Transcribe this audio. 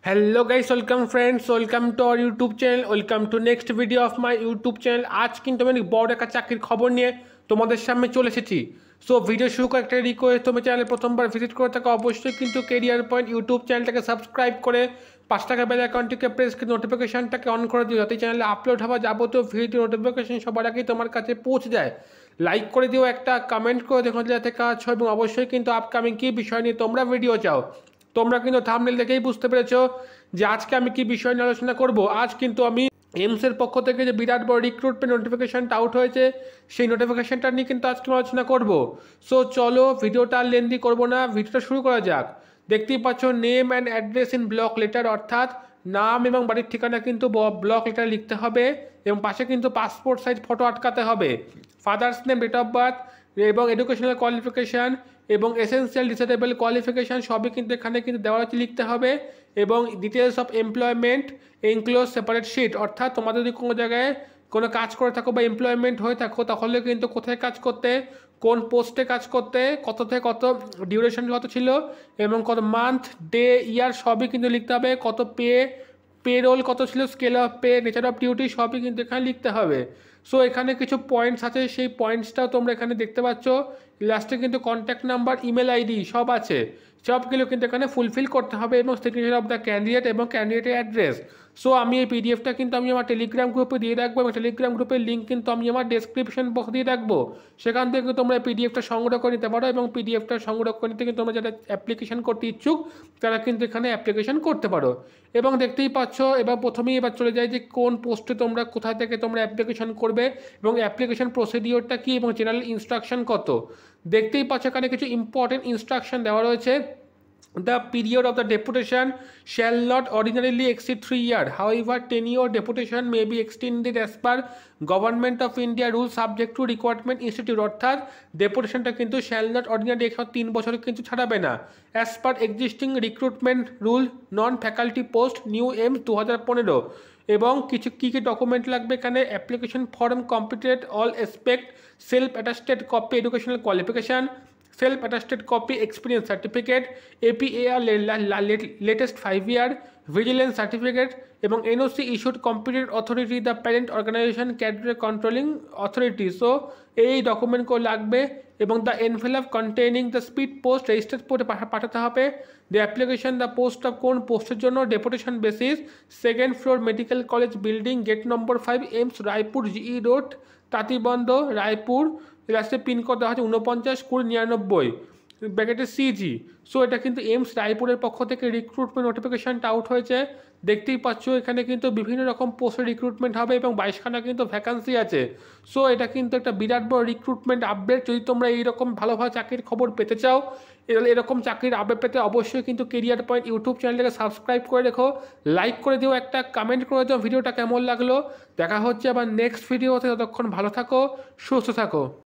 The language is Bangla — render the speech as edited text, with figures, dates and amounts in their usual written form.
Hello guys, welcome friends, welcome to our YouTube channel, welcome to next video of my YouTube channel. আজ কিন্তু আমি বড় একটা চাকরির খবর নিয়ে তোমাদের সামনে চলে এসেছি। সো ভিডিও শুরু করে একটা রিকোয়েস্ট, তুমি চ্যানেলে প্রথমবার ভিজিট করে থাকো অবশ্যই কিন্তু কেরিয়ার পয়েন্ট ইউটিউব চ্যানেলটাকে সাবস্ক্রাইব করে 5 টাকা বেল আইকনটিকে প্রেস করে নোটিফিকেশনটাকে অন করে দিও, যাতে চ্যানেলে আপলোড হওয়া যাবতীয় ভিডিও নোটিফিকেশন সবার আগেই তোমার কাছে পৌঁছে যায়। লাইক করে দিও, একটা কমেন্ট করে দেখো যাতে কাজ হয়, এবং অবশ্যই কিন্তু আপকামিং কী বিষয় নিয়ে তোমরা ভিডিও চাও। তোমরা কিন্তু থাম্বনেল দেখেই বুঝতে পেরেছো যে আজকে আমি কি বিষয় নিয়ে আলোচনা করব। আজ কিন্তু আমি এমসের পক্ষ থেকে যে বিরাট বড় রিক্রুটমেন্ট নোটিফিকেশনটা আউট হয়েছে, সেই নোটিফিকেশনটা নিয়ে কিন্তু আজকে আলোচনা করব। সো চলো ভিডিওটা আর লেন্দি করবো না, ভিডিওটা শুরু করা যাক। দেখতেই পাচ্ছ name and address in block letter, অর্থাৎ নাম এবং বাড়ির ঠিকানা কিন্তু ব্লক লেটার লিখতে হবে, এবং পাশে কিন্তু পাসপোর্ট সাইজ ফটো আটকাতে হবে। Father's name, date of birth এবং এডুকেশনাল কোয়ালিফিকেশান এবং এসেন্সিয়াল ডিসেবল কোয়ালিফিকেশান সবই কিন্তু এখানে কিন্তু দেওয়া আছে, লিখতে হবে। এবং details of employment enclose separate sheet, অর্থাৎ তোমাদের যদি কোনো জায়গায় কোনো কাজ করে থাকো বা এমপ্লয়মেন্ট হয়ে থাকো, তাহলে কিন্তু কোথায় কাজ করতে, কোন পোস্টে কাজ করতে, কত থেকে কত ডিউরেশন কত ছিল, এবং কত মান্থ, ডে, ইয়ার সবই কিন্তু লিখতে হবে। কত পে রোল কত ছিল, scale of pay, nature of duty সবই কিন্তু এখানে লিখতে হবে। সো এখানে কিছু পয়েন্টস আছে, সেই পয়েন্টসটাও তোমরা এখানে দেখতে পাচ্ছ। লাস্টে কিন্তু কন্ট্যাক্ট নাম্বার, ইমেল আইডি সব আছে, সবগুলো কিন্তু এখানে ফুলফিল করতে হবে, এবং সিগনেচার অফ দ্য ক্যান্ডিডেট এবং ক্যান্ডিডেটের অ্যাড্রেস। সো আমি এই পিডিএফটা কিন্তু আমি আমার টেলিগ্রাম গ্রুপে দিয়ে রাখবো, এবং টেলিগ্রাম গ্রুপের লিঙ্ক কিন্তু আমি আমার ডেসক্রিপশন বক্সে দিয়ে রাখবো। সেখান থেকে তোমরা পিডিএফটা সংগ্রহ করে নিতে পারো, এবং পিডিএফটা সংগ্রহ করে নিতে কিন্তু তোমরা যারা অ্যাপ্লিকেশন করতে ইচ্ছুক তারা কিন্তু এখানে অ্যাপ্লিকেশন করতে পারো। এবং দেখতেই পাচ্ছ, এবার প্রথমেই এবার চলে যায় যে কোন পোস্টে তোমরা কোথা থেকে তোমরা অ্যাপ্লিকেশন করবে, এবং অ্যাপ্লিকেশন প্রসিডিওরটা কী, এবং জেনারেল ইনস্ট্রাকশন কত। দেখতেই পাচ্ছ এখানে কিছু ইম্পর্টেন্ট ইনস্ট্রাকশন দেওয়া রয়েছে। The period of the deputation shall not ordinarily exceed 3 years. However, tenure deputation may be extended as per Government of India rules subject to requirement institute, অর্থাৎ ডেপুটেশনটা কিন্তু shall not ordinarily 3 বছর কিন্তু ছাড়াবে না। As per existing recruitment rule, non faculty post new aims 2015। এবং কিছু কী কী ডকুমেন্ট লাগবে এখানে, application form completed all aspect, self attested copy educational qualification, self attested copy experience certificate, APAR latest 5 year, vigilance certificate, এবং NOC issued competent authority the parent organisation cadre controlling authority. So এই ডকুমেন্টগুলো লাগবে, এবং the envelope containing the speed post registered পোস্টে পাঠাতে হবে। The application the post of কোন পোস্টের জন্য, deputation basis, 2nd floor medical college building, gate number 5, aims Raipur, GE road, Tatibandh, Raipur. লাস্টে পিনকোড দেওয়া হচ্ছে 492099 ব্র্যাকেটে সিজি। সো এটা কিন্তু এমস রায়পুরের পক্ষ থেকে রিক্রুটমেন্ট নোটিফিকেশানটা আউট হয়েছে। দেখতেই পাচ্ছ এখানে কিন্তু বিভিন্ন রকম পোস্টে রিক্রুটমেন্ট হবে, এবং 22খানা কিন্তু ভ্যাকান্সি আছে। সো এটা কিন্তু একটা বিরাট বড় রিক্রুটমেন্ট আপডেট। যদি তোমরা এইরকম ভালো ভালো চাকরির খবর পেতে চাও, এরকম চাকরির আপডেট পেতে অবশ্যই কিন্তু কেরিয়ার পয়েন্ট ইউটিউব চ্যানেলটাকে সাবস্ক্রাইব করে রেখো, লাইক করে দিও, একটা কমেন্ট করে দিও ভিডিওটা কেমন লাগলো। দেখা হচ্ছে আবার নেক্সট ভিডিওতে, ততক্ষণ ভালো থাকো, সুস্থ থাকো।